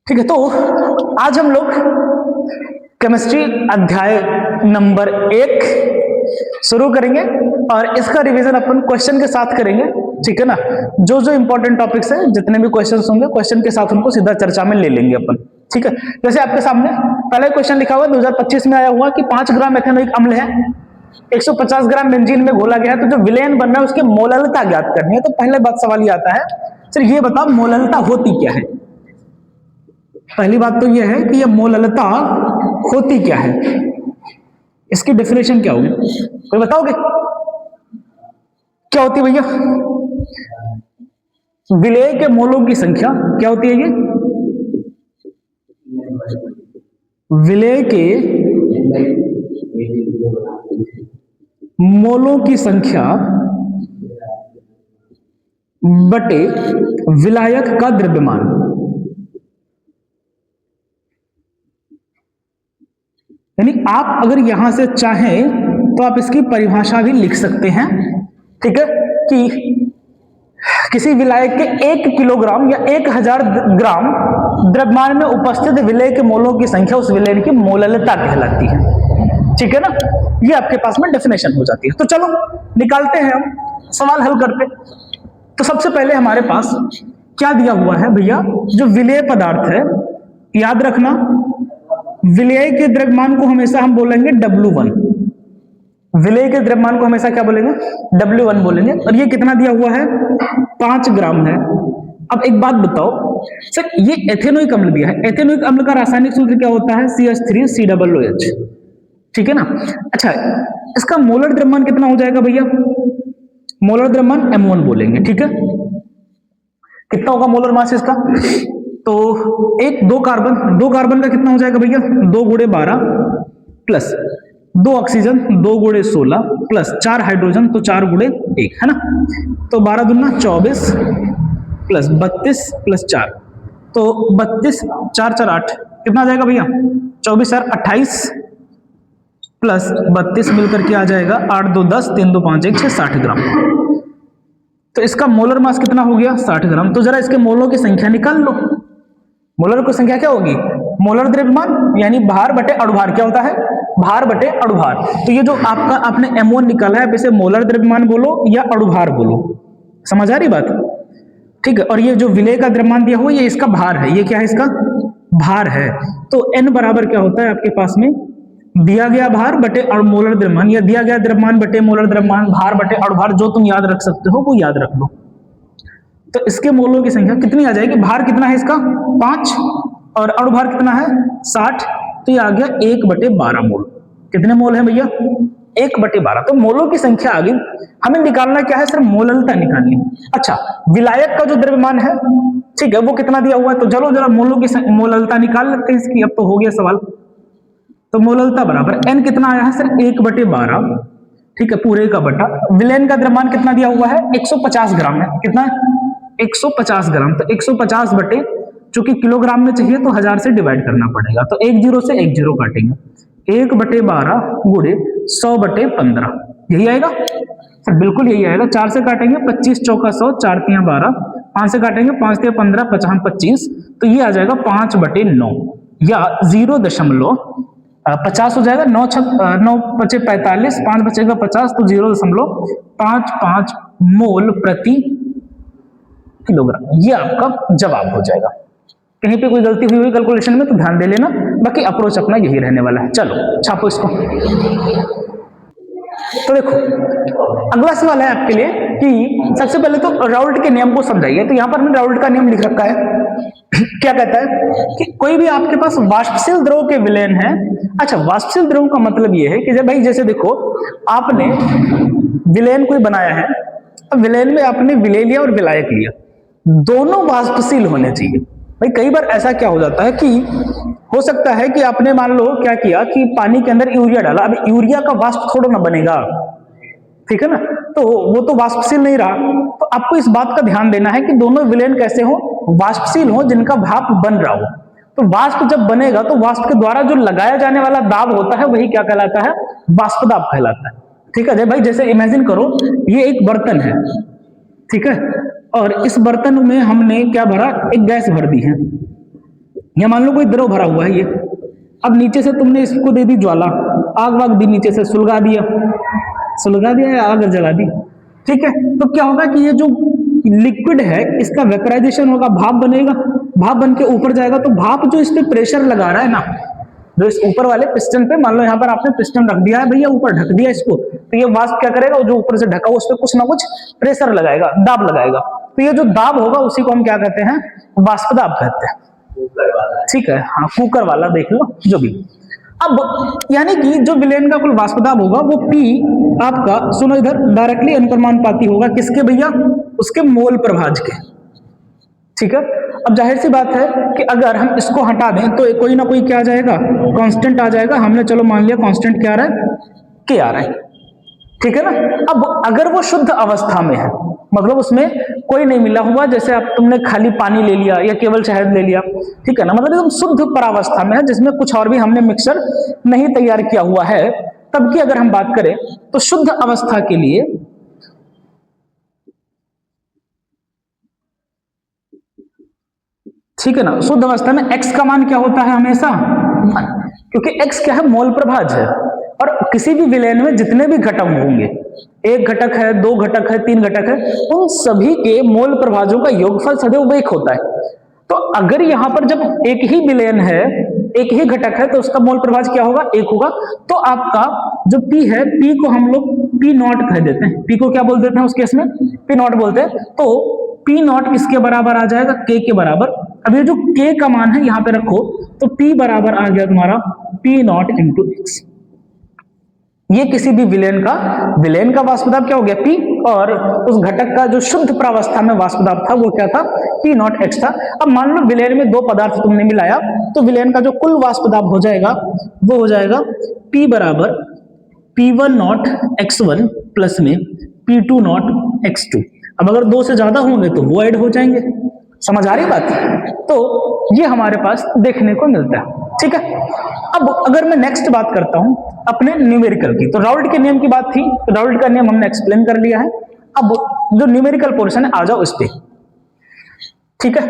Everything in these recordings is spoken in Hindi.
ठीक है, तो आज हम लोग केमिस्ट्री अध्याय नंबर 1 शुरू करेंगे और इसका रिवीजन अपन क्वेश्चन के साथ करेंगे। ठीक है ना, जो जो इंपॉर्टेंट टॉपिक्स है, जितने भी क्वेश्चंस होंगे क्वेश्चन के साथ उनको सीधा चर्चा में ले लेंगे अपन। ठीक है, जैसे आपके सामने पहला क्वेश्चन लिखा हुआ 2025 में आया हुआ कि 5 ग्राम एथेनोइक अम्ल है, 150 ग्राम बेंजीन में घोला गया है, तो जो विलेन बन रहा है उसकी मोललता ज्ञात करनी है। तो पहले बात सवाल ये आता है, सर ये बताओ मोललता होती क्या है। पहली बात तो यह है कि यह मोललता होती क्या है, इसकी डेफिनेशन क्या होगी, कोई बताओगे क्या होती है भैया? विलेय के मोलों की संख्या क्या होती है? ये विलेय के मोलों की संख्या बटे विलायक का द्रव्यमान। यानी आप अगर यहां से चाहें तो आप इसकी परिभाषा भी लिख सकते हैं। ठीक है, कि किसी विलायक के 1 किलोग्राम या 1000 ग्राम द्रव्यमान में उपस्थित विलेय के मोलों की संख्या उस विलेय की मोललता कहलाती है। ठीक है ना, ये आपके पास में डेफिनेशन हो जाती है। तो चलो निकालते हैं हम, सवाल हल करते। तो सबसे पहले हमारे पास क्या दिया हुआ है भैया, जो विलेय पदार्थ है, याद रखना विलेय के द्रव्यमान को हमेशा हम बोलेंगे W1। विलेय के द्रव्यमान को हमेशा क्या बोलेंगे? W1 बोलेंगे। और ये कितना दिया हुआ है? 5 ग्राम है। अब एक बात बताओ सर, ये एथेनोइक अम्ल दिया है, एथेनोइक अम्ल का रासायनिक सूत्र क्या होता है? CH3COOH। ठीक है ना। अच्छा, इसका मोलर द्रव्यमान कितना हो जाएगा भैया? मोलर द्रव्यमान M1 बोलेंगे। ठीक है, कितना होगा मोलर मास इसका? तो 2 कार्बन का कितना हो जाएगा भैया? 2 × 12 प्लस 2 ऑक्सीजन 2 × 16 प्लस 4 हाइड्रोजन तो 4 × 1 है ना। तो 12 दूना 24 प्लस 32 प्लस 4 तो 32 4 4 8 कितना आ जाएगा भैया? 24 4 28 प्लस 32 मिलकर के आ जाएगा 8 2 10 3 2 5 1 6 60 ग्राम। तो इसका मोलर मास कितना हो गया? 60 ग्राम। तो जरा इसके मोलों की संख्या निकाल लो। मोलर की संख्या क्या होगी? मोलर द्रव्यमान यानी भार बटे अणुभार। क्या होता है? भार बटे अणुभार। तो ये जो आपका आपने M1 निकाला है, आप इसे मोलर द्रव्यमान बोलो या अणुभार बोलो। समझ आ रही बात? ठीक है, और ये जो विलेय का द्रव्यमान दिया हुआ ये इसका भार है। ये क्या है? इसका भार है। तो N बराबर क्या होता है आपके पास में? दिया गया भार बटे मोलर द्रव्यमान, या दिया गया द्रव्यमान बटे मोलर द्रव्यमान, भार बटे अणुभार, जो तुम याद रख सकते हो वो याद रख लो। तो इसके मोलों की संख्या कितनी आ जाएगी? भार कितना है इसका? 5 और अणुभार कितना है? 60। तो ये आ गया 1/12 मोल। कितने मोल है भैया? 1/12। तो मोलों की संख्या आ गई। हमें निकालना क्या है? सिर्फ मोललता निकालनी। अच्छा, विलायक का जो द्रव्यमान है, ठीक है, वो कितना दिया हुआ है? तो चलो जरा मोलों की मोललता निकाल लेते हैं इसकी। अब तो हो गया सवाल। तो मोललता बराबर N कितना आया है? सिर्फ 1/12। ठीक है, पूरे का बटा विलेन का द्रव्यमान कितना दिया हुआ है? 150 ग्राम है। कितना? 150 ग्राम। तो 150 बटे, चूंकि किलोग्राम में चाहिए तो 1000 से डिवाइड करना पड़ेगा। तो 1 0 से 1 0 काटेंगे। 1/12 गुणे 100/15 यही आएगा सर? बिल्कुल यही आएगा। 4 से काटेंगे 25 चौका 100, 4 3 12, 5 से काटेंगे 5 3 15, 5 25, तो ये आ जाएगा 5/9 या 0.50 हो जाएगा। 9 5 45, 5 बचेगा 50, तो 0.55 मोल प्रति किलोग्राम। ये आपका जवाब हो जाएगा। कहीं पे कोई गलती हुई कैलकुलेशन में तो ध्यान दे लेना, बाकी अप्रोच अपना यही रहने वाला है। चलो छापो इसको। तो देखो अगला सवाल है आपके लिए कि सबसे पहले तो राउल्ट के नियम को समझाइए। तो यहां पर मैंने राउल्ट का नियम लिख रखा है। क्या कहता है कि कोई भी आपके पास वाष्पशील द्रव के विलेन है। अच्छा, वाष्पशील द्रव का मतलब यह है कि जब भाई जैसे देखो आपने विलेन कोई बनाया है, अब विलेन में आपने विलेय लिया और विलायक लिया, दोनों वाष्पशील होने चाहिए। भाई कई बार ऐसा क्या हो जाता है कि हो सकता है कि आपने मान लो क्या किया कि पानी के अंदर यूरिया डाला, अब यूरिया का वाष्प थोड़ा ना बनेगा, ठीक है ना, तो वो तो वाष्पशील नहीं रहा। तो आपको इस बात का ध्यान देना है कि दोनों विलेन कैसे हो? वाष्पशील हो, जिनका भाप बन रहा हो। तो वाष्प जब बनेगा तो वाष्प के द्वारा जो लगाया जाने वाला दाब होता है वही क्या कहलाता है? वाष्प दाब कहलाता है। ठीक है भाई, जैसे इमेजिन करो ये एक बर्तन है, ठीक है, और इस बर्तन में हमने क्या भरा? एक गैस भर दी है। या मान लो कोई द्रव भरा हुआ है ये, अब नीचे से तुमने इसको दे दी ज्वाला, आग वाग दी, नीचे से सुलगा दिया या आग जला दी, ठीक है। तो क्या होगा कि ये जो लिक्विड है इसका वेपराइजेशन होगा, भाप बनेगा, भाप बन के ऊपर जाएगा। तो भाप जो इस पे प्रेशर लगा रहा है ना, जो इस ऊपर वाले पिस्टन पे, मान लो यहाँ पर आपने पिस्टन रख दिया है भैया, ऊपर ढक दिया इसको, तो ये वाष्प क्या करेगा, जो ऊपर से ढका उस पर कुछ ना कुछ प्रेशर लगाएगा, दाब लगाएगा। तो ये जो दाब होगा उसी को हम क्या कहते हैं, वाष्प दाब कहते हैं, ठीक है। हाँ, कुकर वाला देख लो जो भी। अब यानी कि जो विलेन का कुल वाष्प दाब होगा वो P आपका, सुनो इधर, डायरेक्टली अनुपाती होगा किसके भैया, उसके मोल प्रभाज के, ठीक है। अब जाहिर सी बात है कि अगर हम इसको हटा दें तो कोई ना कोई क्या आ जाएगा, कांस्टेंट आ जाएगा। हमने चलो मान लिया कांस्टेंट क्या आ रहा है, के आ रहा है, ठीक है ना। अब अगर वो शुद्ध अवस्था में है, मतलब उसमें कोई नहीं मिला हुआ, जैसे अब तुमने खाली पानी ले लिया या केवल शहद ले लिया, ठीक है ना, मतलब एकदम शुद्ध परावस्था में है, जिसमें कुछ और भी हमने मिक्सर नहीं तैयार किया हुआ है, तब की अगर हम बात करें तो शुद्ध अवस्था के लिए, ठीक है ना, शुद्ध अवस्था में x का मान क्या होता है हमेशा, क्योंकि x क्या है, मोल प्रभाज है। और किसी भी विलयन में जितने भी घटक होंगे, एक घटक है, दो घटक है, तीन घटक है, उन सभी के मोल प्रभाजों का योगफल सदैव एक होता है। तो अगर यहां पर जब एक ही विलयन है, एक ही घटक है, तो उसका मोल प्रभाज क्या होगा, एक होगा। तो आपका जो P है, P को हम लोग P नॉट कह देते हैं, P को क्या बोल देते हैं उस केस में, P नॉट बोलते हैं। तो P नॉट किसके बराबर आ जाएगा, K के बराबर। अब ये जो K का मान है यहां पे रखो, तो P बराबर आ गया तुम्हारा P नॉट इंटू एक्स। ये किसी भी विलयन का वाष्प दाब क्या हो गया, P, और उस घटक का जो शुद्ध प्रावस्था में वाष्प दाब था वो क्या था, P नॉट एक्स था। अब मान लो विलयन में दो पदार्थ तुमने मिलाया, तो विलयन का जो कुल वाष्प दाब हो जाएगा वो हो जाएगा P बराबर P1 नॉट x1 प्लस में P2 नॉट x2। अब अगर दो से ज्यादा होंगे तो वो ऐड हो जाएंगे, समझ आ रही बात। तो ये हमारे पास देखने को मिलता है, ठीक है। अब अगर मैं नेक्स्ट बात करता हूं अपने न्यूमेरिकल की, तो राउल्ट के नियम की बात थी, तो राउल्ट का नियम हमने एक्सप्लेन कर लिया है। अब जो न्यूमेरिकल पोर्शन है आ जाओ इस पे, ठीक है।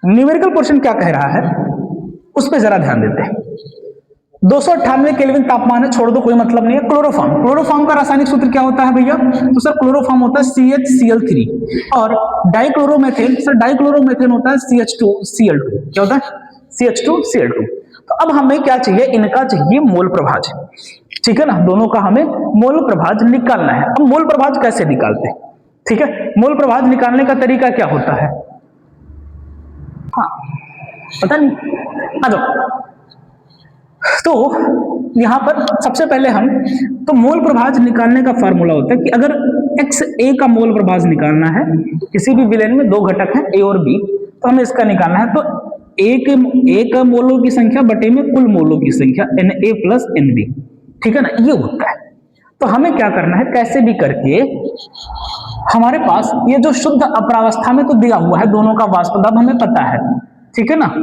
न्यूमेरिकल पोर्शन क्या कह रहा है उस पर जरा ध्यान देते हैं। 298 केल्विन तापमान है, छोड़ दो, कोई मतलब नहीं है। क्लोरोफॉर्म का रासायनिक सूत्र क्या होता है भैया, तो सर क्लोरोफॉर्म होता है CHCl3, और डाइक्लोरोमेथेन, सर डाइक्लोरोमेथेन होता है CH2Cl2। क्या होता है, CH2Cl2। तो अब हमें क्या चाहिए, इनका चाहिए मोल प्रभाज, ठीक है ना, दोनों का हमें मोल प्रभाज निकालना है। अब मोल प्रभाज कैसे निकालते हैं, ठीक है। मोल प्रभाज निकालने का तरीका क्या होता है, हाँ पता नहीं, आ जाओ। तो यहां पर सबसे पहले हम, तो मोल प्रभाज निकालने का फार्मूला होता है कि अगर XA का मोल प्रभाज निकालना है, किसी भी विलयन में दो घटक हैं A और B, तो हमें इसका निकालना है। तो A का मोलों की संख्या बटे में कुल मोलों की संख्या Na प्लस Nb, ठीक है ना, ये होता है। तो हमें क्या करना है, कैसे भी करके हमारे पास ये जो शुद्ध अपरावस्था में तो दिया हुआ है, दोनों का वाष्प दाब हमें पता है, ठीक है ना।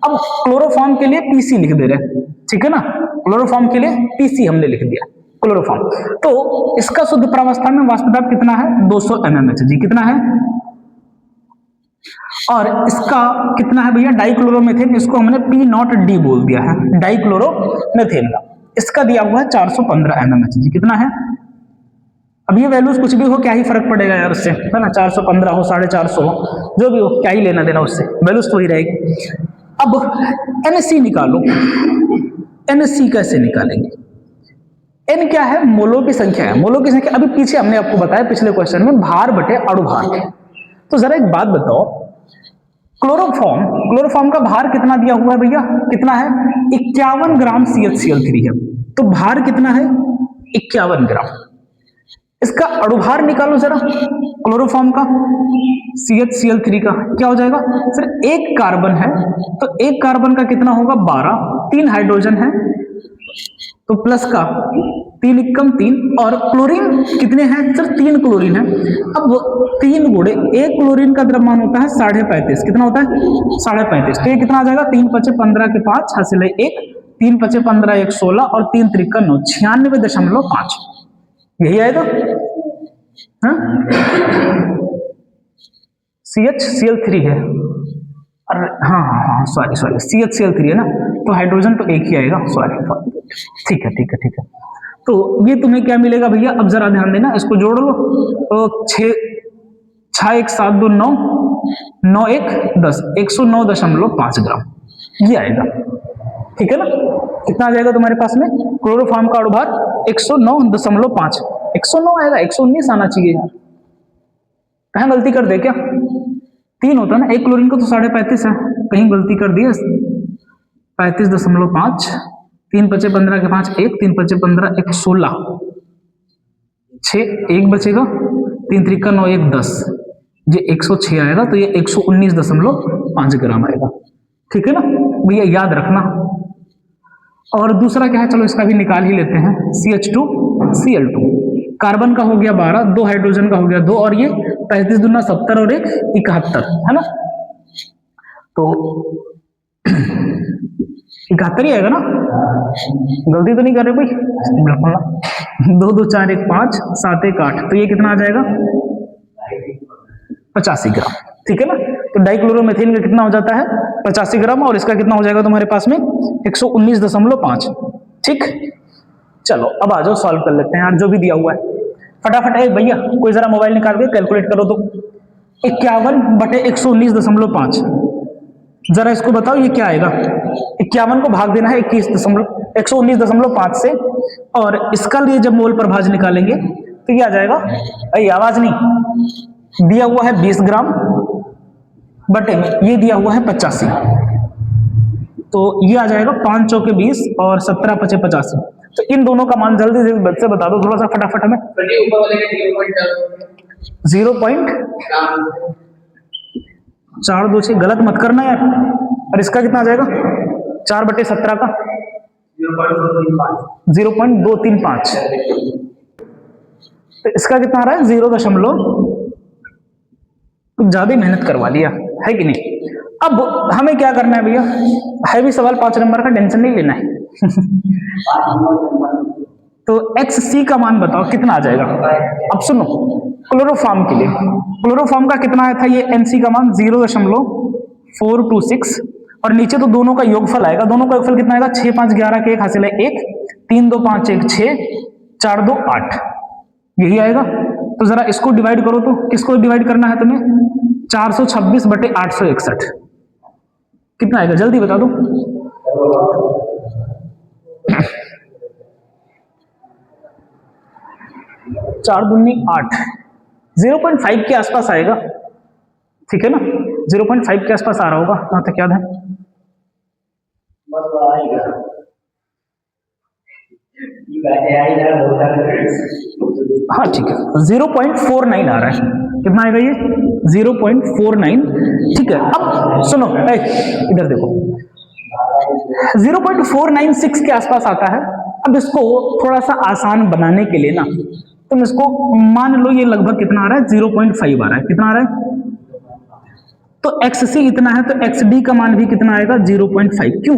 अब क्लोरोफॉर्म के लिए Pc लिख दे रहे हैं, ठीक है ना, क्लोरोफॉर्म के लिए Pc हमने लिख दिया, क्लोरोफॉर्म। तो इसका शुद्ध प्रावस्था में वाष्प दाब कितना है, 200 mmHg, कितना है, और इसका कितना है भैया, डाइक्लोरोमेथेन, इसको हमने P नॉट D बोल दिया है, डाइक्लोरोमेथेन का इसका दिया हुआ है 415 mmHg, कितना है। अब ये वैल्यूज कुछ भी हो, क्या ही फर्क पड़ेगा यार उससे, है ना, 415 हो, 450 हो, जो भी हो, क्या ही लेना देना उससे, वैल्यूज तो ही रहेगी। अब NC निकालो, NC कैसे निकालेंगे, N क्या है, मोलों की संख्या है, मोलों की संख्या अभी पीछे हमने आपको बताया पिछले क्वेश्चन में, भार बटे अणुभार। तो जरा एक बात बताओ, क्लोरोफॉर्म का भार कितना दिया हुआ है भैया, कितना है, 51 ग्राम CHCl3 है, तो भार कितना है, 51 ग्राम। इसका अणुभार निकालो जरा, क्लोरोफॉर्म का CHCl3 का क्या हो जाएगा, सर एक कार्बन है, तो एक कार्बन का कितना होगा 12, 3 हाइड्रोजन है, तो प्लस का 3 एकम 3, और क्लोरीन कितने हैं सर, 3 क्लोरीन है। अब 3 गुणे एक क्लोरीन का द्रव्यमान होता है 35.5, कितना होता है 35.5, तो ये कितना आ जाएगा, 3 पचे 15 के 5 हासिल है 1, 3 पचे 15 1 16, और 3 त्रिका 9, 96.5, यही आएगा। हाँ CHCl3 है, और हाँ हाँ हाँ, सॉरी सॉरी, CHCl3 है ना, तो हाइड्रोजन तो एक ही आएगा, सॉरी। ठीक है ठीक है ठीक है। तो ये तुम्हें क्या मिलेगा भैया, अब जरा ध्यान देना, इसको जोड़ लो। तो 6 1 7 2 9 9 1 10, 109.5 ग्राम ये आएगा। ठीक है ना, कितना आ जाएगा तुम्हारे पास में क्लोरोफॉर्म का अणुभार 109.5, 109 आएगा, 119 आना चाहिए यार, कहीं गलती कर दे क्या, 3 होता है ना, एक क्लोरीन का तो 35.5 है, कहीं गलती कर दी है, 35.5, 3 × 5 = 15 के 5 1, 3 × 5 = 15 1 16, 6 1 बचेगा, 3 × 3 = 9 1 10, ये 106 आएगा, तो ये 119.5 ग्राम आएगा। ठीक है ना भैया, याद रखना। और दूसरा क्या है, चलो इसका भी निकाल ही लेते हैं, CH2Cl2, कार्बन का हो गया 12, 2 हाइड्रोजन का हो गया 2, और ये 35 दूना 70 और 1 71 है ना, तो 71 ही आएगा ना, गलती तो नहीं कर रहे कोई, बिल्कुल ना। 2 2 4 1 5 7 1 8, तो ये कितना आ जाएगा 85 ग्राम। ठीक है ना, तो डाइक्लोरोमेथेन का कितना हो जाता है 85 ग्राम, और इसका कितना हो जाएगा तुम्हारे पास में 119.5। ठीक, चलो अब आ जाओ सॉल्व कर लेते हैं यार, जो भी दिया हुआ है फटाफट। है भैया कोई जरा मोबाइल निकाल के कैलकुलेट करो तो, 51/119.5, जरा इसको बताओ ये क्या आएगा। 51 को भाग देना है 119.5 से, और इसका लिए जब मोल प्रभाज निकालेंगे तो ये आ जाएगा, अरे आवाज नहीं, दिया हुआ है 20 ग्राम बटे में ये दिया हुआ है 85, तो ये आ जाएगा 5 चौके 20 और 17 × 5 = 85। तो इन दोनों का मान जल्दी से बता दो थोड़ा सा फटाफट हमें। 0.426, गलत मत करना यार। और इसका कितना आ जाएगा 4/17 का 0.235, तो इसका कितना आ रहा है 0. कुछ ज्यादा मेहनत करवा लिया है कि नहीं। अब हमें क्या करना है भैया, है भी सवाल 5 नंबर का, टेंशन नहीं लेना है। तो XC का मान बताओ कितना आ जाएगा। अब सुनो, क्लोरोफॉर्म के लिए, क्लोरोफॉर्म का कितना आया था ये NC का मान 0.426, और नीचे तो दोनों का योगफल आएगा, दोनों का योगफल कितना आएगा 6 5 11 के 1 हासिल है 1, 3 2 5 1 6, 4 2 8, यही आएगा। तो जरा इसको डिवाइड करो, तो किसको डिवाइड करना है तुम्हें 426/861, कितना आएगा जल्दी बता दो। 4 दूनी 8, 0.5 के आसपास आएगा। ठीक है ना, 0.5 के आसपास आ रहा होगा जहां तक याद है। हाँ ठीक है, 0.49 आ रहा है, कितना आएगा ये 0.49। ठीक है, अब सुनो इधर देखो, 0.496 के आसपास आता है। अब इसको थोड़ा सा आसान बनाने के लिए ना तुम इसको मान लो, ये लगभग कितना आ रहा है 0.5 आ रहा है, कितना आ रहा है, तो XC इतना है, तो XD का मान भी कितना आएगा 0.5। क्यों,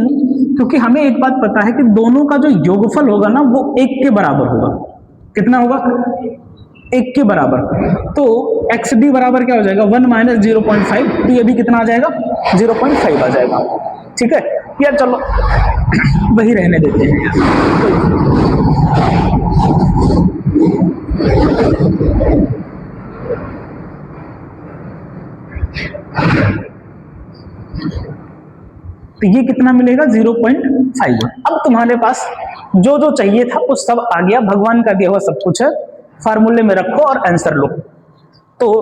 क्योंकि हमें एक बात पता है कि दोनों का जो योगफल होगा ना वो 1 के बराबर होगा। कितना होगा 1 के बराबर, तो XD बराबर क्या हो जाएगा 1 - 0.5, तो ये भी कितना आ जाएगा 0.5 आ जाएगा। ठीक है यार, चलो वही रहने देते हैं यार। तो ये कितना मिलेगा 0.5। अब तुम्हारे पास जो जो चाहिए था वो सब आ गया, भगवान का दिया हुआ सब कुछ है, फार्मूले में रखो और आंसर लो। तो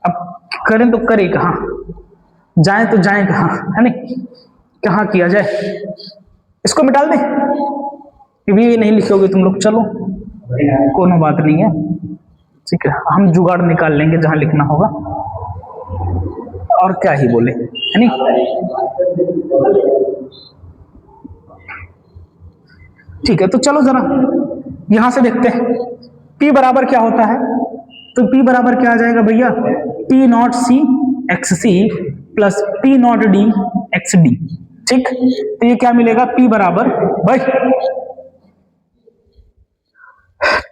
अब करें तो करें कहां, जाएं तो जाएं कहां, है नहीं, कहां किया जाए, इसको मिटाल दें, ये नहीं लिखोगे तुम लोग, चलो कोनो बात नहीं है, ठीक है, हम जुगाड़ निकाल लेंगे जहां लिखना होगा, और क्या ही बोले, है नहीं। ठीक है, तो चलो जरा यहां से देखते हैं P बराबर क्या होता है। तो P बराबर क्या आ जाएगा भैया, P0C XC plus P0D XD। ठीक, तो ये क्या मिलेगा P बराबर, भाई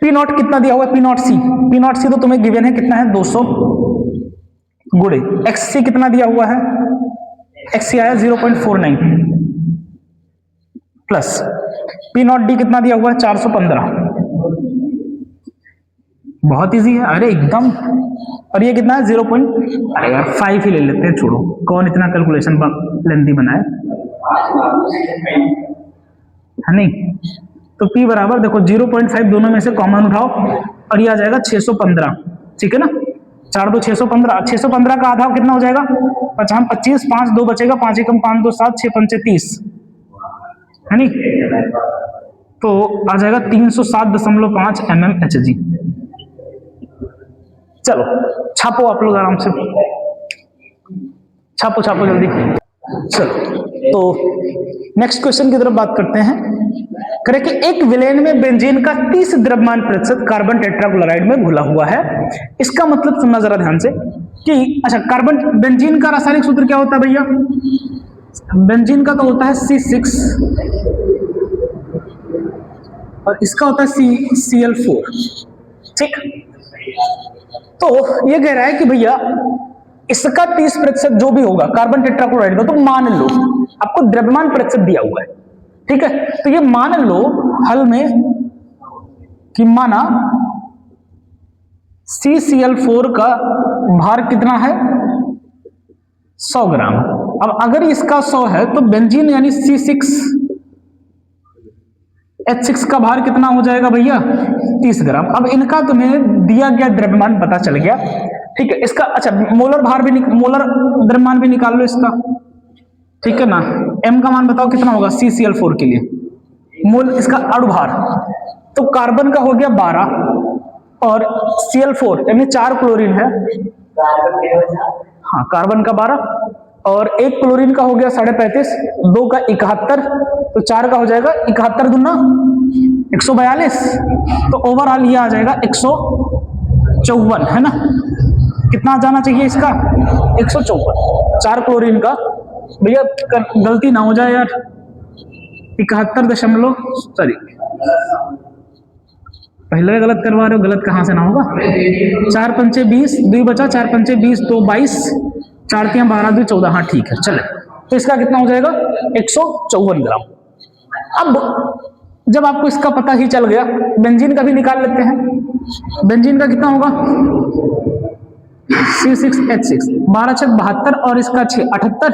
P0 कितना दिया हुआ है, P0C तो तुम्हें गिवन है कितना है 200, गुणे XC कितना दिया हुआ है, XC आया 0.49 प्लस P नॉट डी कितना दिया हुआ है 415, बहुत इजी है, अरे एकदम। और ये कितना है 0.5 ही ले लेते हैं, छोड़ो कौन इतना कैलकुलेशन लेंथी बनाए, है नहीं। तो P बराबर देखो 0.5 दोनों में से कॉमन उठाओ और ये आ जाएगा 615, ठीक है ना। 4 2 615, 615 का आधा कितना हो जाएगा 50 25, 5 2 बचेगा, 5 एकम 5 2 7, 6 पंचे 30, है नहीं। तो आ जाएगा 307.5 mmHg। चलो छापो आप लोग आराम से, छापो छापो जल्दी। चलो तो नेक्स्ट क्वेश्चन की तरफ बात करते हैं। करें कि एक विलेन में बेंजीन का 30 द्रव्यमान प्रतिशत कार्बन टेट्राक्लोराइड में घुला हुआ है। इसका मतलब सुनना जरा ध्यान से कि अच्छा कार्बन बेंजीन का रासायनिक सूत्र क्या होता है भैया, बेंजीन का तो होता है C6 और इसका होता है Cl4, ठीक। तो ये कह रहा है कि भैया इसका 30% जो भी होगा कार्बन टेट्राक्लोराइड का, तो मान लो आपको द्रव्यमान प्रतिशत दिया हुआ है, ठीक है। तो ये मान लो हल में कि माना CCl4 का भार कितना है 100 ग्राम। अब अगर इसका 100 है तो बेंजीन यानी C6H6 का भार कितना हो जाएगा भैया 30 ग्राम। अब इनका तुम्हें दिया गया द्रव्यमान पता चल गया, ठीक है। इसका अच्छा मोलर भार भी मोलर द्रव्यमान भी निकाल लो इसका, ठीक है ना। M का मान बताओ कितना होगा CCl4 के लिए, मोल इसका अणुभार, तो कार्बन का हो गया 12 और Cl4 यानी 4 क्लोरीन है, हाँ कार्बन का 12 और 1 क्लोरीन का हो गया 35.5, 2 का 71, तो 4 का हो जाएगा 71 दूना 142, तो ओवरऑल ये आ जाएगा 154, है ना। कितना जाना चाहिए इसका 154, 4 क्लोरीन का भैया गलती ना हो जाए यार, 71 दशमलव सॉरी पहले गलत करवा रहे हो, गलत कहां से ना होगा। 4 पंचे 20, 2 बचा, 4 पंचे 20 तो 22, 4 3 12 2 14, हाँ ठीक है चले। तो इसका कितना हो जाएगा 154 ग्राम। अब जब आपको इसका पता ही चल गया, बेंजीन का भी निकाल लेते हैं। बेंजीन का कितना होगा C6H6, 12 6 72 और इसका 6 78,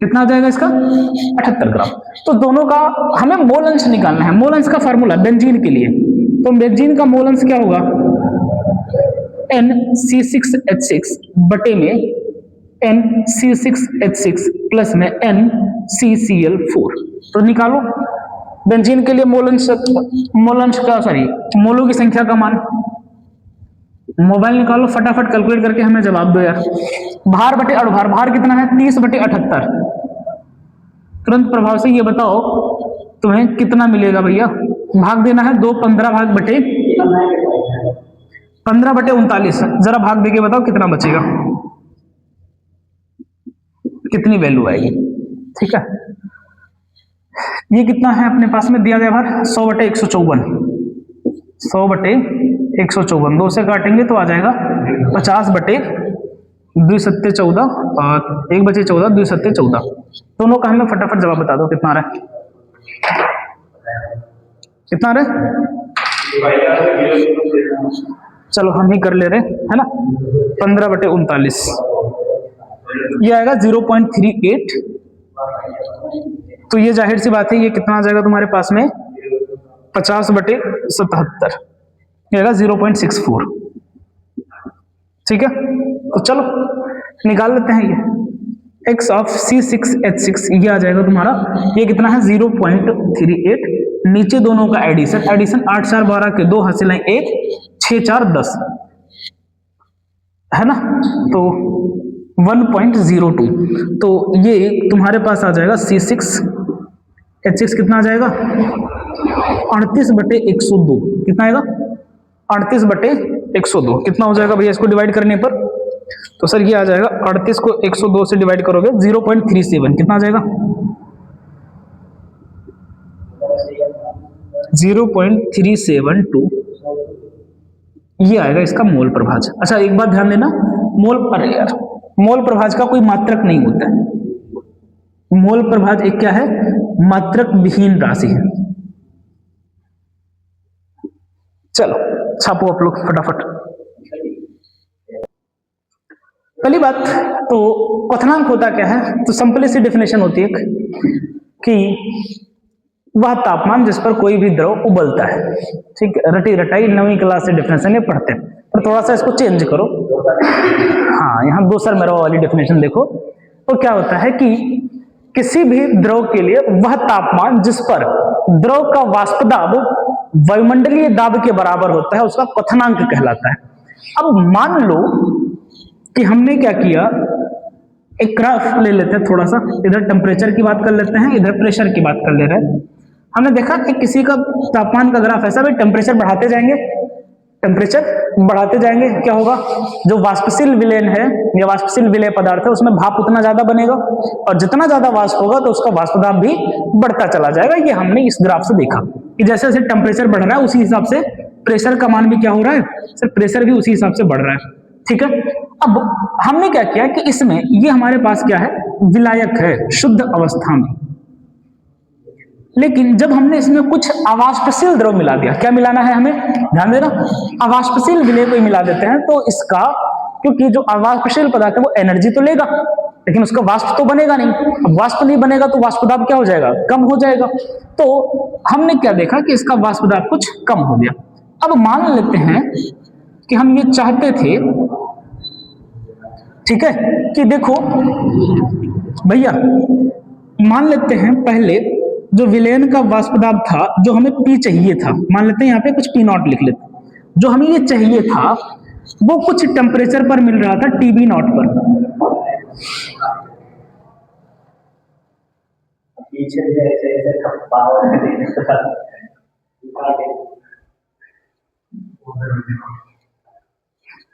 कितना हो जाएगा इसका 78 ग्राम। तो दोनों का हमें मोल अंश निकालना है। मोल अंश का फार्मूला बेंजीन के लिए, तो बेंजीन का मोल अंश क्या होगा NC6H6 बटे में NC6H6 प्लस में NCCl4। तो निकालो बेंजीन के लिए मोल अंश का सॉरी मोलों की संख्या का मान, मोबाइल निकालो फटाफट कैलकुलेट करके हमें जवाब दो यार। भार बटे अणुभार, भार कितना है 30 बटे 78, तुरंत प्रभाव से ये बताओ तुम्हें कितना मिलेगा भैया। भाग देना है 2 15 भाग बटे 15 बटे 39, जरा भाग देके बताओ कितना बचेगा, कितनी वैल्यू आएगी, ठीक है। ये कितना है अपने पास में दिया गया भार 100 बटे 154, 100 बटे 154, 2 से काटेंगे तो आ जाएगा 50 बटे 2 सत्ते 14 और 1 बचे 14, 2 सत्ते 14। दोनों का हमें फटाफट जवाब बता दो कितना आ रहा है, कितना आ रहा है। चलो हम ही कर ले रहे है ना, 15 बटे 39, ये आएगा 0.38। तो ये जाहिर सी बात है ये कितना आ जाएगा तुम्हारे पास में 50 बटे 77, ये आएगा 0.64, ठीक है। तो चलो निकाल लेते हैं ये x ऑफ C6H6, ये आ जाएगा तुम्हारा, ये कितना है 0.38। नीचे दोनों का एडिशन, 8 4 12 के 2 हासिलें 1, 6 4 10, है ना, तो 1.02। तो ये तुम्हारे पास आ जाएगा C6H6 कितना आ जाएगा 38 बटे 102, कितना आएगा 38 बटे 102, कितना हो जाएगा भैया इसको डिवाइड करने पर। तो सर ये आ जाएगा 38 को 102 से डिवाइड करोगे 0.37, कितना आ जाएगा 0.372, ये आएगा इसका मोल प्रभाज। अच्छा एक बात ध्यान देना, मोल पर एयर। मोल प्रभाज का कोई मात्रक नहीं होता है, मोल प्रभाज एक क्या है, मात्रक विहीन राशि है। चलो छापो आप लोग फटाफट। पहली बात तो क्वथनांक होता क्या है, तो सिंपली सी डेफिनेशन होती है कि वह तापमान जिस पर कोई भी द्रव उबलता है। ठीक है, रटी रटाई 9वीं क्लास से डेफिनेशन ये पढ़ते हैं, पर थोड़ा सा इसको चेंज करो। हाँ, यहाँ दूसरा मेरा वाली डेफिनेशन देखो, तो क्या होता है कि किसी भी द्रव के लिए वह तापमान जिस पर द्रव का वाष्प दाब वायुमंडलीय दाब के बराबर होता है उसका क्वथनांक कहलाता है। अब मान लो कि हमने क्या किया, एक ग्राफ ले लेते हैं थोड़ा सा, इधर टेम्परेचर की बात कर लेते हैं, इधर प्रेशर की बात कर ले रहे हैं। हमने देखा कि किसी का तापमान का ग्राफ ऐसा भी, टेम्परेचर बढ़ाते जाएंगे, टेम्परेचर बढ़ाते जाएंगे, क्या होगा, जो वाष्पशील विलयन है या वाष्पशील विलय पदार्थ है उसमें भाप उतना ज्यादा बनेगा, और जितना ज्यादा वाष्प होगा तो उसका वाष्प दाब भी बढ़ता चला जाएगा। ये हमने इस ग्राफ से देखा कि जैसे जैसे टेम्परेचर बढ़ रहा है उसी हिसाब से प्रेशर का मान भी क्या हो रहा है, सर प्रेशर भी उसी हिसाब से बढ़ रहा है। ठीक है, अब हमने क्या किया कि इसमें ये हमारे पास क्या है, विलायक है शुद्ध अवस्था में, लेकिन जब हमने इसमें कुछ अवाष्पशील द्रव मिला दिया, क्या मिलाना है हमें, ध्यान देना, अवाष्पशील विलय को मिला देते हैं, तो इसका, क्योंकि जो अवाष्पशील पदार्थ है वो एनर्जी तो लेगा लेकिन उसका वाष्प तो बनेगा नहीं, अब वाष्प नहीं बनेगा तो वाष्प दाब क्या हो जाएगा, कम हो जाएगा। तो हमने क्या देखा कि इसका वाष्प दाब कुछ कम हो गया। अब मान लेते हैं कि हम ये चाहते थे, ठीक है, कि देखो भैया, मान लेते हैं पहले जो विलयन का वाष्प दाब था, जो हमें P चाहिए था, मान लेते हैं यहाँ पे कुछ P0 लिख लेते हैं, जो हमें ये चाहिए था वो कुछ टेम्परेचर पर मिल रहा था TB0 पर।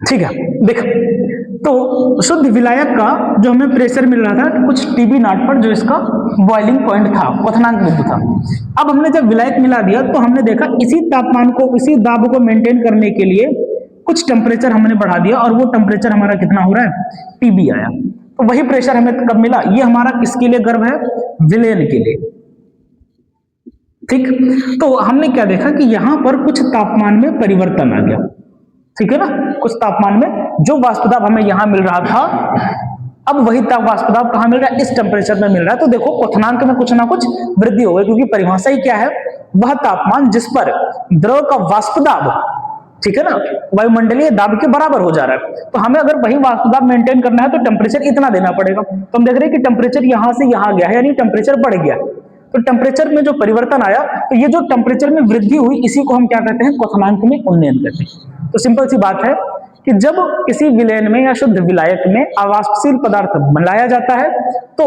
ठीक है, देख, तो शुद्ध विलायक का जो हमें प्रेशर मिल रहा था कुछ TB0 पर, जो इसका बॉइलिंग पॉइंट था, क्वथनांक बिंदु था। अब हमने जब विलायक मिला दिया तो हमने देखा इसी तापमान को, इसी दाब को मेंटेन करने के लिए कुछ टेम्परेचर हमने बढ़ा दिया, और वो टेम्परेचर हमारा कितना हो रहा है, TB आया। तो वही प्रेशर हमें कब मिला, ये हमारा किसके लिए गर्व है, विलयन के लिए। ठीक, तो हमने क्या देखा कि यहां पर कुछ तापमान में परिवर्तन आ गया, ठीक है ना, कुछ तापमान में जो वाष्प दाब हमें यहां मिल रहा था, अब वही वाष्प दाब कहां मिल रहा है, इस टेम्परेचर में मिल रहा है। तो देखो क्वथनांक में कुछ ना कुछ वृद्धि हो गई, क्योंकि परिभाषा ही क्या है, वह तापमान जिस पर द्रव का वाष्प दाब, ठीक है ना, वायुमंडलीय दाब के बराबर हो जा रहा है। तो हमें अगर वही वाष्प दाब मेंटेन करना है तो टेम्परेचर इतना देना पड़ेगा। तो हम देख रहे हैं कि टेम्परेचर यहां से यहां गया है, यानी टेम्परेचर बढ़ गया। तो टेम्परेचर में जो परिवर्तन आया, तो ये जो टेम्परेचर में वृद्धि हुई, इसी को हम क्या कहते हैं, क्वथनांक में उन्नयन कहते हैं। तो सिंपल सी बात है कि जब किसी विलयन में या शुद्ध विलायक में अवाष्पशील पदार्थ मिलाया जाता है तो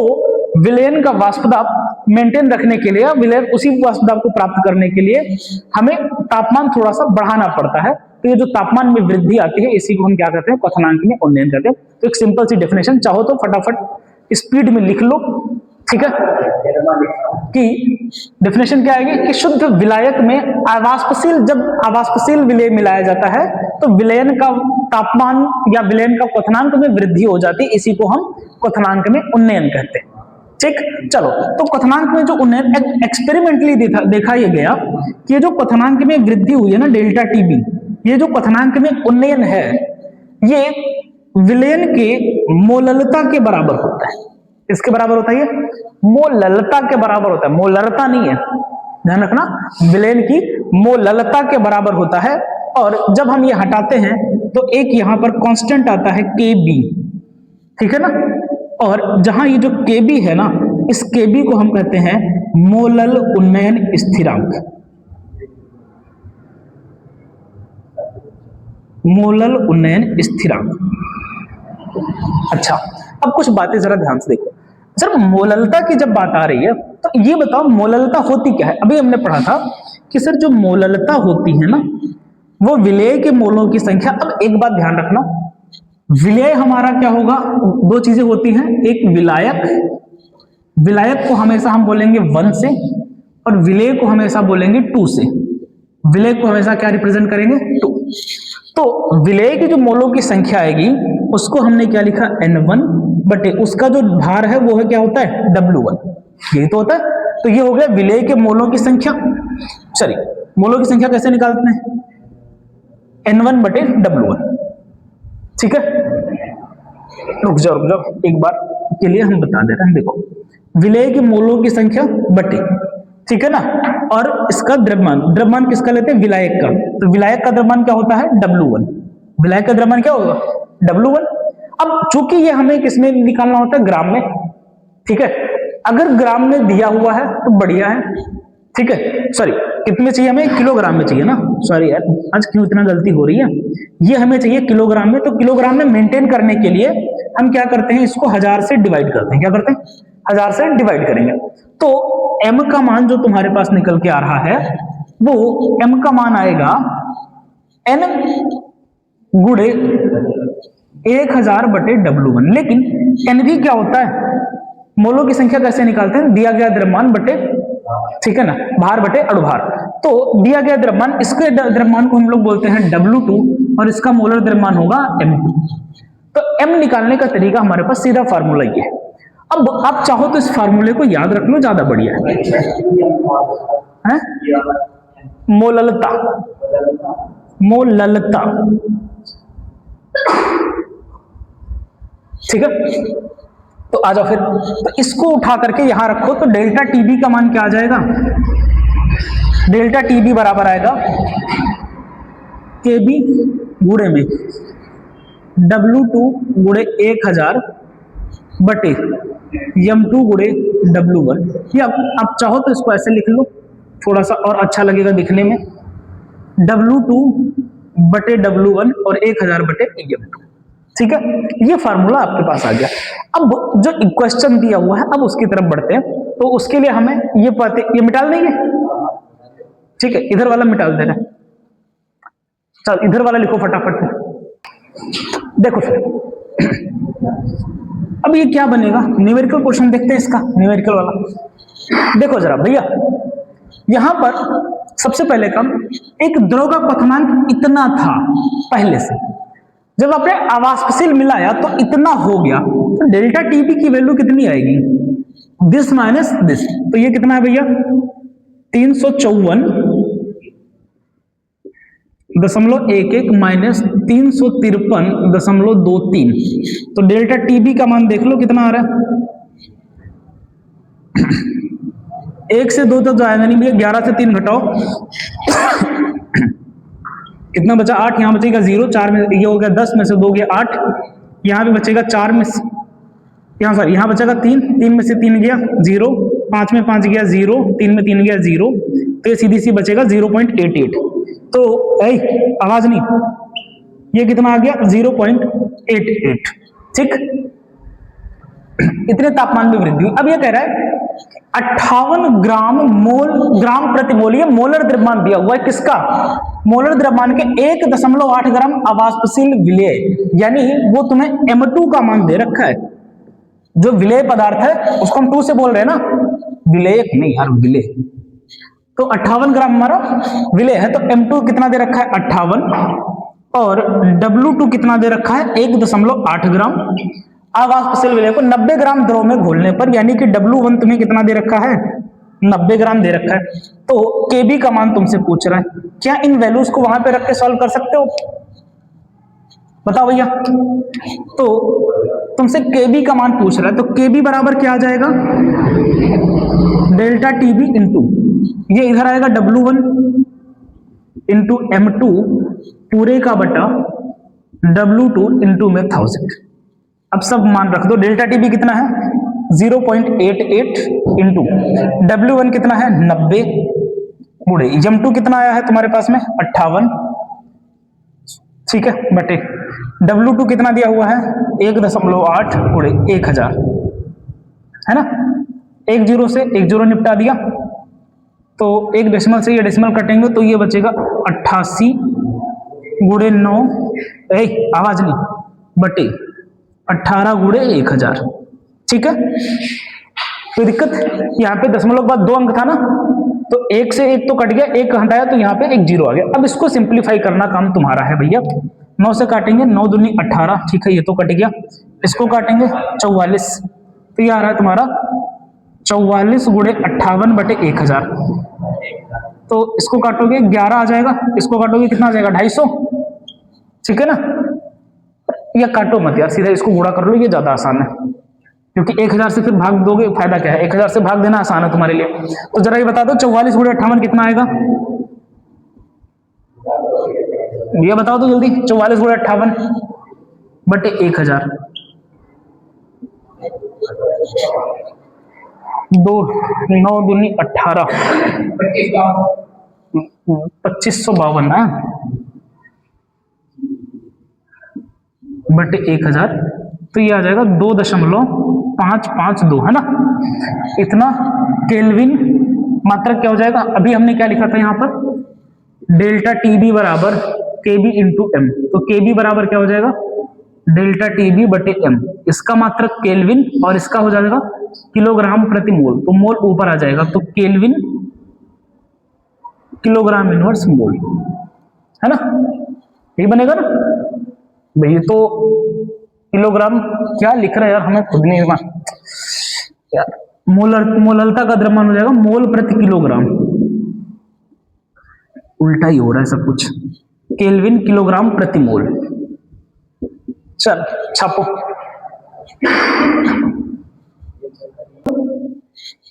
विलयन का वाष्प दाब मेंटेन रखने के लिए, विलयन उसी वाष्प दाब को प्राप्त करने के लिए हमें तापमान थोड़ा सा बढ़ाना पड़ता है। तो ये जो तापमान में वृद्धि आती है, इसी को हम क्या कहते हैं, क्वथनांक में उन्नयन कहते हैं। तो एक सिंपल सी डेफिनेशन, चाहो तो फटाफट स्पीड में लिख लो, ठीक है, कि डेफिनेशन क्या आएगी कि शुद्ध विलायक में अवाष्पशील, जब अवाष्पशील विलय मिलाया जाता है तो विलयन का तापमान या विलयन का क्वथनांक में वृद्धि हो जाती है, इसी को हम क्वथनांक में उन्नयन कहते हैं। ठीक, चलो, तो क्वथनांक में जो उन्नयन एक्सपेरिमेंटली देखा यह गया कि ये जो क्वथनांक में वृद्धि हुई है ना, डेल्टा TB, ये जो क्वथनांक में उन्नयन है, ये विलयन के मोललता के बराबर होता है। इसके बराबर होता है, मोललता के बराबर होता है, मोलरता नहीं है, ध्यान रखना, विलयन की मोललता के बराबर होता है। और जब हम ये हटाते हैं तो एक यहां पर कांस्टेंट आता है KB, ठीक है ना, और जहां ये जो KB है ना, इस KB को हम कहते हैं मोलल उन्नयन स्थिरांक, मोलल उन्नयन स्थिरांक। अच्छा, अब कुछ बातें जरा ध्यान से देखो। सर मोललता की जब बात आ रही है तो ये बताओ मोललता होती क्या है। अभी हमने पढ़ा था कि सर जो मोललता होती है ना, वो विलय के मोलों की संख्या। अब एक बात ध्यान रखना, विलय हमारा क्या होगा, दो चीजें होती हैं, एक विलायक, विलायक को हमेशा हम बोलेंगे 1 से, और विलय को हमेशा बोलेंगे 2 से। विलय को हमेशा क्या रिप्रेजेंट करेंगे, 2। तो विलय की जो मोलों की संख्या आएगी उसको हमने क्या लिखा n1 बटे उसका जो भार है वो है क्या होता है W1, यही तो होता है। तो ये हो गया विलेय के मोलों की संख्या। चलिए मोलों की संख्या कैसे निकालते हैं, n1 बटे W1, ठीक है। रुक जाओ एक बार के लिए हम बता दे रहे हैं, देखो विलेय के मोलों की संख्या बटे, ठीक है ना, और इसका द्रव्यमान, द्रव्यमान किसका लेते हैं विलायक का, तो विलायक का द्रव्यमान क्या होता है W1, विलायक का द्रव्यमान क्या होगा W1। अब चूंकि ये हमें किसमें निकालना होता है ग्राम में, ठीक है, अगर ग्राम में दिया हुआ है तो बढ़िया है, ठीक है। सॉरी कितने चाहिए हमें, किलोग्राम में चाहिए ना, सॉरी यार आज क्यों इतना गलती हो रही है, ये हमें चाहिए किलोग्राम में। तो किलोग्राम में मेंटेन करने के लिए हम क्या करते हैं, इसको 1000 से डिवाइड करते हैं, क्या करते हैं 1000 से डिवाइड करेंगे। तो m का मान जो तुम्हारे पास निकल के आ रहा है वो m का मान आएगा n गुणे 1000 बटे W1। लेकिन n भी क्या होता है, मोलों की संख्या कैसे निकालते हैं, दिया गया द्रव्यमान बटे, ठीक है ना, भार बटे अणुभार। तो दिया गया द्रव्यमान, इसके द्रव्यमान को हम लोग बोलते हैं W2 और इसका मोलर द्रव्यमान होगा M2। तो M निकालने का तरीका हमारे पास सीधा फार्मूला ये है। अब आप चाहो तो इस फार्मूले को याद रख लो, ज्यादा बढ़िया है, मोललता, मोललता, ठीक है। तो आ जाओ फिर, तो इसको उठा करके यहां रखो, तो डेल्टा टीबी का मान क्या आ जाएगा, डेल्टा टीबी बराबर आएगा केबी गुणे में W2 गुणे 1000 बटे M2 गुणे W1। या आप चाहो तो इसको ऐसे लिख लो, थोड़ा सा और अच्छा लगेगा दिखने में, W2 बटे W1 और 1000 बटे M2, ठीक है। ये फार्मूला आपके पास आ गया। अब जो क्वेश्चन दिया हुआ है अब उसकी तरफ बढ़ते हैं। तो उसके लिए हमें ये मिटाल देंगे, ठीक है, इधर वाला मिटाल देना, चल इधर वाला लिखो फटाफट। देखो फिर अब ये क्या बनेगा, न्यूमेरिकल क्वेश्चन देखते हैं इसका, न्यूमेरिकल वाला। देखो जरा भैया, यहां पर सबसे पहले काम, एक द्रव का क्वथनांक इतना था पहले से, जब आपने अवाष्पशील मिलाया तो इतना हो गया, तो डेल्टा टीबी की वैल्यू कितनी आएगी, दिस माइनस दिस। तो ये कितना है भैया 354.11 माइनस 353.23। तो डेल्टा टीबी का मान देख लो कितना आ रहा है, 1 से 2 तक जाएगा नहीं भैया, 11 से 3 घटाओ कितना बचा 8, यहां बचेगा 0, 4 में ये हो गया 10 में से 2 गया 8, यहां भी बचेगा 4 में से, यहां बचेगा 3 में से 3 गया 0, 5 में 5 गया 0, 3 में 3 गया 0, तो ये सीधी सी बचेगा 0.88। तो आवाज नहीं, ये कितना आ गया 0.88, ठीक। इतने तापमान में वृद्धि हुई। अब ये कह रहा है 58 ग्राम प्रति मोल, ये मोलर द्रव्यमान दिया हुआ है किसका, मोलर द्रव्यमान के 1.8 ग्राम अवाष्पशील विलेय, यानी वो तुम्हें M2 का मान दे रखा है, जो विलेय पदार्थ है उसको हम 2 से बोल रहे हैं ना, विलेयक नहीं यार विलेय। तो 58 ग्राम हमारा विलेय है, तो M2 कितना दे रखा है 58, और W2 कितना दे रखा है 1.8 ग्राम। अवाष्पशील विलेय को 90 ग्राम द्रव में घोलने पर, यानी कि W1 तुम्हें कितना दे रखा है 90 ग्राम दे रखा है। तो Kb का मान तुमसे पूछ रहा है, क्या इन वैल्यूज को वहां पे रख के सॉल्व कर सकते हो, बताओ भैया। तो तुमसे Kb का मान पूछ रहा है, तो Kb बराबर क्या आ जाएगा, डेल्टा टीबी इंटू, ये इधर आएगा W1 इंटू M2 पूरे का बटा W2 इंटू में 1000। अब सब मान रख दो, डेल्टा टीबी कितना है 0.88 इंटू W1 कितना है 90 गुणे M2 कितना आया है तुम्हारे पास में 58, ठीक है, बटे W2 कितना दिया हुआ है 1.8 गुणे 1000, है ना, 1 0 से 1 0 निपटा दिया, तो एक डेसिमल से ये डेसिमल कटेंगे तो ये बचेगा 88 गुणे 9, आवाज नहीं, बटे 18 गुणे 1000, ठीक है। कोई दिक्कत, यहाँ पे दशमलव के बाद 2 अंक था ना, तो 1 से 1 तो कट गया, 1 हटाया तो यहाँ पे 1 0 आ गया। अब इसको सिंप्लीफाई करना काम तुम्हारा है भैया, 9 से काटेंगे 9 दूनी 18, ठीक है ये तो कट गया। इसको काटेंगे 44, तो ये आ रहा है तुम्हारा 44 गुणे 58/1000। तो इसको काटोगे 11 आ जाएगा, इसको काटोगे कितना आ जाएगा 250, ठीक है ना। या काटो मत यार, सीधा इसको गुणा कर लो, ये ज्यादा आसान है, क्योंकि 1000 से फिर भाग दोगे फायदा क्या है, 1000 से भाग देना आसान है तुम्हारे लिए। तो जरा ये बता दो 44 गुणे 58 कितना आएगा, ये बताओ तो जल्दी। 44 गुणे 58/1000, 2 9 दूनी 18, 2552 है बटे 1000, तो ये आ जाएगा 2.552 है ना। इतना केल्विन मात्रक क्या हो जाएगा, अभी हमने क्या लिखा था यहाँ पर, डेल्टा टीबी बराबर केबी इंटू एम, तो केबी बराबर क्या हो जाएगा डेल्टा टीबी बटे एम। इसका मात्रक केल्विन और इसका हो जाएगा किलोग्राम प्रति मोल, तो मोल ऊपर आ जाएगा, तो केल्विन किलोग्राम इनवर्स मोल, है ना, यही बनेगा ना भाई। तो किलोग्राम क्या लिख रहा है यार, हमें खुद नहीं यार, मोलरता का द्रव्यमान हो जाएगा मोल प्रति किलोग्राम, उल्टा ही हो रहा है सब कुछ, केल्विन किलोग्राम प्रति मोल। चल छापो,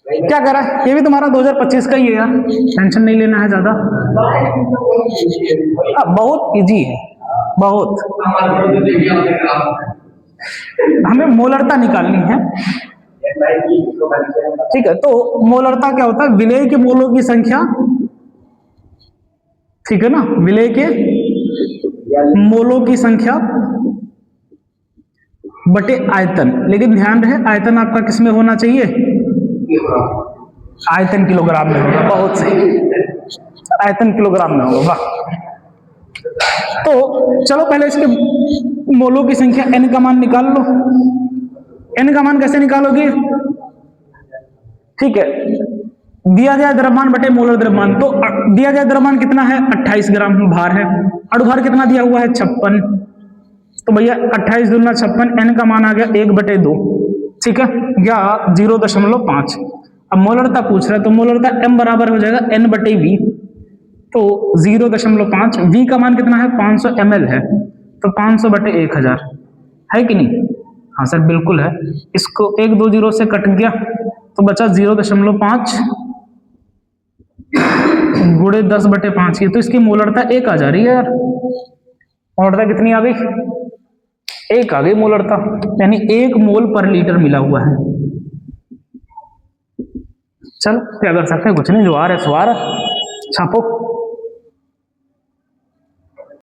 क्या कह रहा है, ये भी तुम्हारा 2025 का ही है यार, टेंशन नहीं लेना है ज्यादा, बहुत इजी है बहुत। हमें मोलरता निकालनी है, ठीक है। तो मोलरता क्या होता है, विलेय के मोलों की संख्या, ठीक है ना, विलेय के मोलों की संख्या बटे आयतन। लेकिन ध्यान रहे आयतन आपका किस में होना चाहिए, आयतन किलोग्राम में होगा, बहुत सही, आयतन किलोग्राम में होगा। तो चलो पहले इसके मोलों की संख्या n का मान निकाल लो। n का मान कैसे निकालोगे, ठीक है, दिया जाए द्रव्यमान बटे मोलर द्रव्यमान, तो दिया जाए द्रव्यमान कितना है 28 ग्राम भार है, अणुभार कितना दिया हुआ है 56, तो भैया 28 दूना 56, n का मान आ गया 1/2, ठीक है, या 0.5। अब मोलरता पूछ रहा है, तो मोलरता m बराबर हो जाएगा n/v, तो 0.5, v का मान कितना है 500 ml है, तो 500/1000 है कि नहीं, हाँ सर बिल्कुल है। इसको 1 2 0 से कट गया, तो बचा 0.5 गुणे 10/5 की, तो इसकी मोलरता 1 आ जा रही है यार, मोलरता कितनी आ गई, 1 आ गई मोलरता, यानी 1 मोल पर लीटर मिला हुआ है। चल क्या कर सकते हैं, कुछ नहीं, जो आ रहा है सो आ रहा है, छापो।